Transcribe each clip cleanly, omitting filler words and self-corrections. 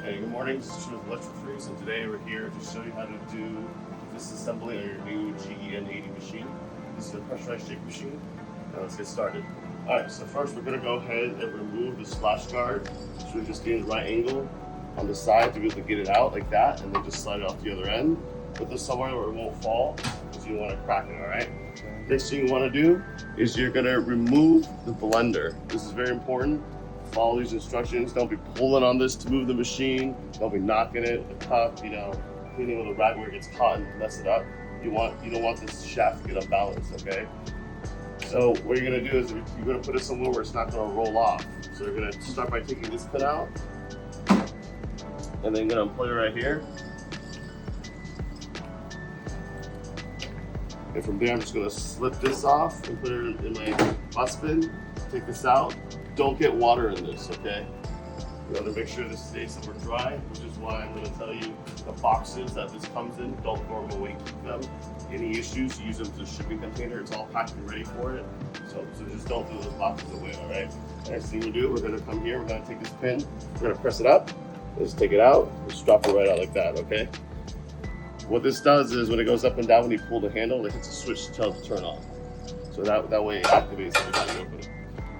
Hey, good morning. This is Electro Freeze, and today we're here to show you how to do disassembly on your new GEN80 machine. This is a pressurized shake machine. Now let's get started. Alright, so first we're going to go ahead and remove the splash guard. So we're just getting the right angle on the side to be able to get it out like that, and then just slide it off the other end. Put this somewhere where it won't fall, because you don't want to crack it, alright? Next thing you want to do is you're going to remove the blender. This is very important. Follow these instructions. Don't be pulling on this to move the machine. Don't be knocking it with the cup, cleaning with a rag where it gets caught and mess it up. You don't want this shaft to get unbalanced, okay? So what you're gonna do is you're gonna put it somewhere where it's not gonna roll off. So you're gonna start by taking this pin out, and then you're gonna unplug it right here. And from there, I'm just gonna slip this off and put it in my bus bin. Take this out. Don't get water in this, okay? You want to make sure this stays somewhere dry, which is why I'm going to tell you the boxes that this comes in, don't throw them away, keep them. Any issues, use them as a shipping container. It's all packed and ready for it. So just don't throw those boxes away, all right? Next thing we do, we're going to come here, we're going to take this pin, we're going to press it up, just take it out, just drop it right out like that, okay? What this does is when it goes up and down, when you pull the handle, it hits a switch to tell it to turn on. So that way it activates every time you open it.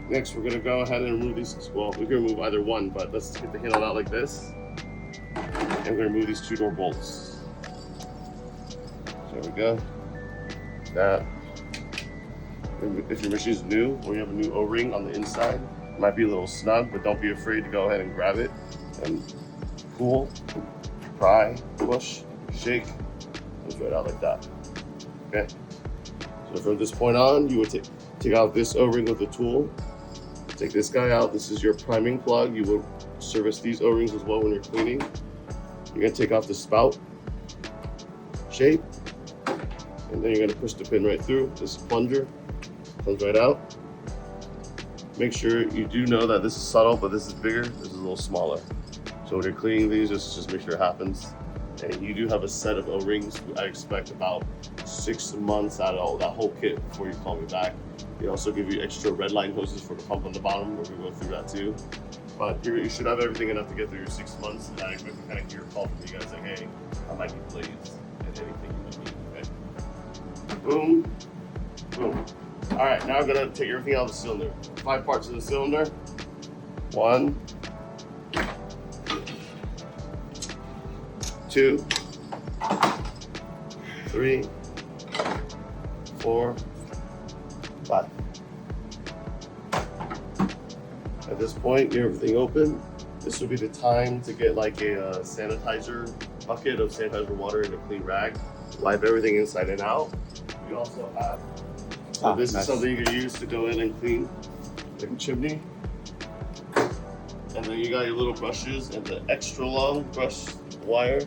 Next, we're gonna go ahead and remove these. Well, we can remove either one, but let's get the handle out like this. And we're gonna remove these two door bolts. There we go. That. If your machine's new or you have a new O-ring on the inside, it might be a little snug, but don't be afraid to go ahead and grab it and pull, pry, push, shake, goes right out like that. Okay. So from this point on, you would take out this O-ring with a tool. Take this guy out. This is your priming plug. You will service these O-rings as well when you're cleaning. You're gonna take off the spout shape, and then you're gonna push the pin right through. This plunger comes right out. Make sure you do know that this is subtle, but this is bigger. This is a little smaller. So when you're cleaning these, just make sure it happens. And you do have a set of O-rings. I expect about 6 months out of that whole kit before you call me back. They also give you extra red line hoses for the pump on the bottom. We're gonna go through that too. But you should have everything enough to get through your 6 months. And I expect to kind of hear a call from you guys like, hey, I might be blades and anything you might need, okay? Boom, boom. All right, now I'm gonna take everything out of the cylinder. 5 parts of the cylinder. 1, 2, 3, 4, 5. At this point, you have everything open. This would be the time to get like a sanitizer bucket of sanitizer water and a clean rag. Wipe everything inside and out. We also have, this is something you can use to go in and clean the chimney. And then you got your little brushes and the extra long brush wire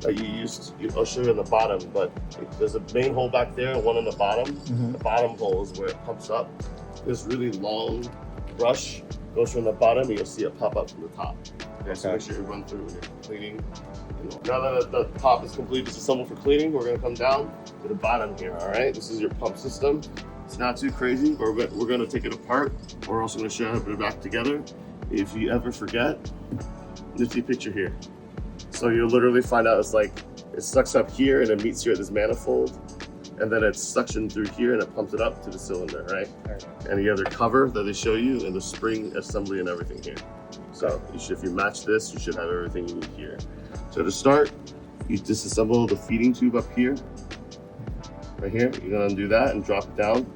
that you used. I'll show you on the bottom, but there's a main hole back there and one on the bottom. The bottom hole is where it pumps up. This really long brush goes from the bottom, and you'll see it pop up from the top. Okay, so make sure you run through when you're cleaning. Now that the top is complete disassembled for cleaning, we're gonna come down to the bottom here, all right? This is your pump system. It's not too crazy, but we're gonna take it apart. We're also gonna show you how to put it back together. If you ever forget, nifty picture here. So you'll literally find out it's like, it sucks up here and it meets here at this manifold, and then it's suctioned through here and it pumps it up to the cylinder, right? And you have the cover that they show you and the spring assembly and everything here. So if you match this, you should have everything you need here. So to start, you disassemble the feeding tube up here. Right here, you're gonna undo that and drop it down.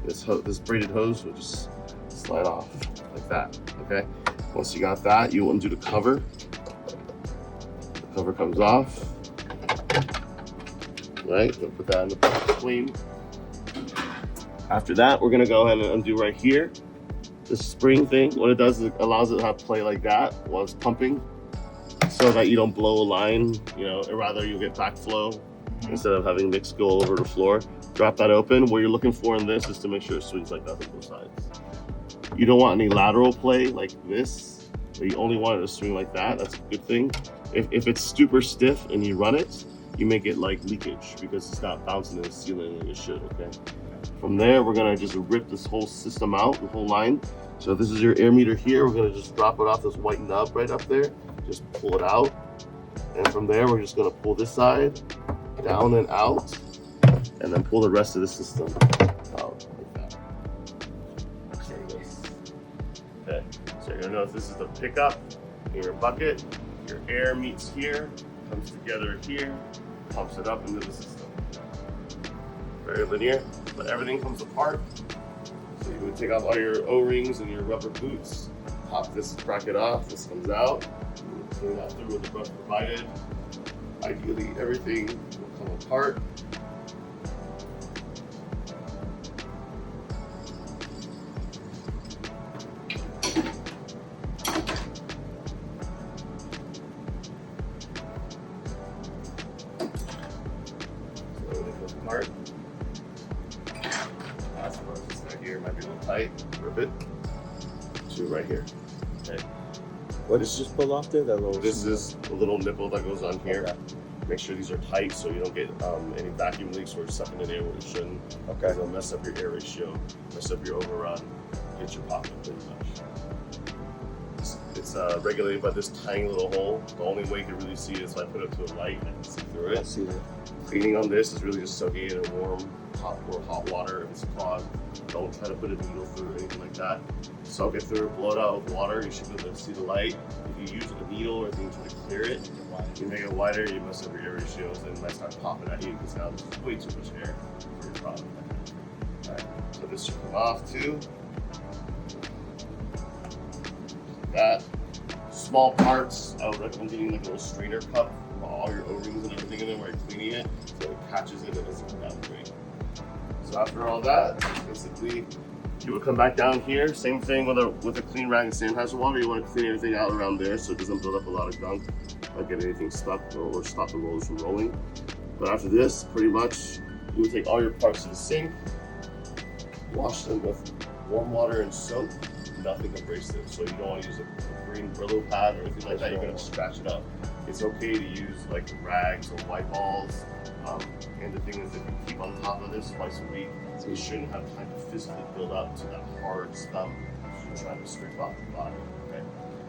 This braided hose will just slide off like that, okay? Once you got that, you undo the cover. The cover comes off. Right, gonna put that in the clean. After that, we're gonna go ahead and undo right here. The spring thing, what it does is it allows it to have play like that while it's pumping, so that you don't blow a line, or rather you get backflow instead of having mix go over the floor. Drop that open. What you're looking for in this is to make sure it swings like that on both sides. You don't want any lateral play like this, but you only want it to swing like that. That's a good thing. If it's super stiff and you run it, you may get like leakage because it's not bouncing in the ceiling like it should, okay? From there, we're gonna just rip this whole system out, the whole line. So this is your air meter here. We're gonna just drop it off this white nub right up there. just pull it out. And from there, we're just gonna pull this side down and out, and then pull the rest of the system out like that. There it goes. Okay, so you're gonna notice this is the pickup in your bucket. Your air meets here, comes together here, pumps it up into the system. Very linear, but everything comes apart. So you would take off all your O-rings and your rubber boots, pop this bracket off, this comes out, clean that through with the brush provided. Ideally, everything will come apart. So everything comes apart. Last part, this right here might be a little tight. Rip it to right here. Okay. What is just pulled off there? That little. This is a little nipple that goes on here. Okay. Make sure these are tight so you don't get any vacuum leaks or sucking in air where you shouldn't. Okay. It'll mess up your air ratio, mess up your overrun, get your popping pretty much. It's regulated by this tiny little hole. The only way you can really see it is if I put it to a light and I can see through it. I see that. Cleaning on this is really just soaking it in warm, hot water. If it's clogged, don't try to put a needle through or anything like that. Soak it through, blow it out with water. You should be able to see the light. If you use a needle or anything to clear it, you make it wider, you mess up your air ratios, and it might start popping at you because now there's way too much air for your problem. Alright, so this should come off too. That. Small parts, I would recommend getting like a little strainer cup with all your O-rings and everything in there while you're cleaning it, so it catches it and it doesn't come down the drain. So after all that, basically, you would come back down here, same thing with a clean rag and sanitizer water. You want to clean everything out around there so it doesn't build up a lot of gunk, not get anything stuck or stop the rollers from rolling. But after this, pretty much, you would take all your parts to the sink, wash them with warm water and soap, nothing abrasive. So you don't want to use a green Brillo pad or anything like that, you're going to scratch it up. It's okay to use like rags or white balls. And the thing is that you keep on top of this twice a week, so you shouldn't have time to physically build up to that hard stuff you're trying to scrape off the bottom. Okay?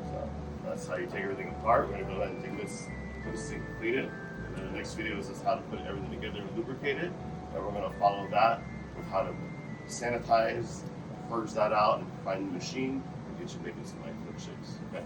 So that's how you take everything apart. We're going to go ahead and take this to the sink and clean it. And then the next video is just how to put everything together and lubricate it. And we're going to follow that with how to sanitize, purge that out, and find the machine and get you making some nice milkshakes. Okay?